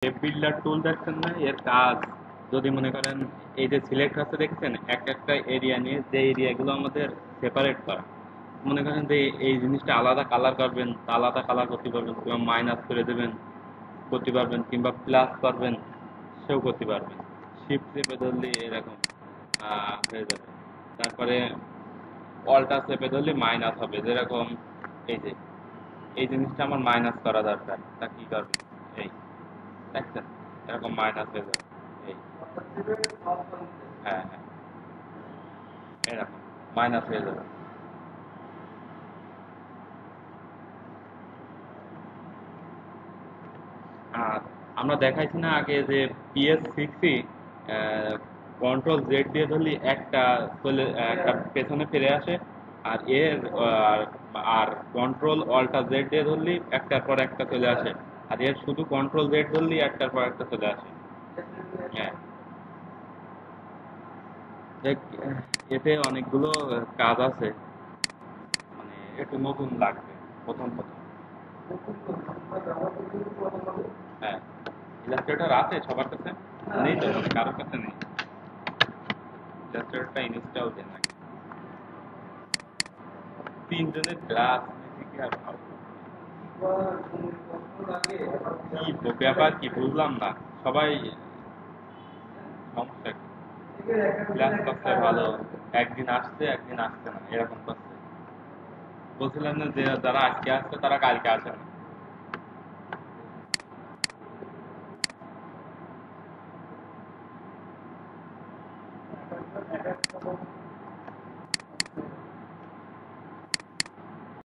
Web builder টুল দেখছেন না, এর কাজ যদি মনে করেন এই যে সিলেক্ট হচ্ছে দেখছেন এক একটা এরিয়া নিয়ে, যে এরিয়াগুলো আমাদের সেপারেট করা, মনে করেন যে এই জিনিসটা আলাদা কালার করবেন, আলাদা কালার করতে পারবেন, কিংবা মাইনাস করে দেবেন করতে পারবেন, কিংবা প্লাস করবেন সেও করতে পারবেন। শিফট চেপে ধরলে এরকম হয়ে যাবে। তারপরে অল্টা চেপে ধরলে মাইনাস হবে, যেরকম এই যে এই জিনিসটা আমার মাইনাস করা দরকার, তা কি করবেন, এই দেখছেন এরকম মাইনাস হয়ে যাবে। এই হ্যাঁ হ্যাঁ, এরকম মাইনাস হয়ে যাবে। আর আমরা দেখাইছি না আগে যে PS6 কন্ট্রোল জেড দিয়ে ধরলি একটা চলে, একটা পেছনে ফিরে আসে, আর এর আর কন্ট্রোল অল্টা জেড দিয়ে ধরলি একটার পর একটা চলে আসে, আর এর শুধু কন্ট্রোল জেড ধরলি একটার পর একটা চলে আসে। হ্যাঁ, দেখ, এতে অনেকগুলো কাজ আছে, মানে একটু নতুন লাগবে প্রথম প্রথম। হ্যাঁ, ইলাস্ট্রেটর আছে সবার কাছে? নেই তো, মানে কারোর কাছে নেই। ইলাস্ট্রেটরটা ইনস্টল দেন আগে। তিনজনের গ্লাস নিতে কি আর ভালো? কি ব্যাপার কি বুঝলাম না, সবাই সমস্যা কি? ক্লাস করতে ভালো, একদিন আসছে একদিন আসছে না, এরকম করছে। বলছিলাম না যে যারা আজকে আসছে তারা কালকে আসে না।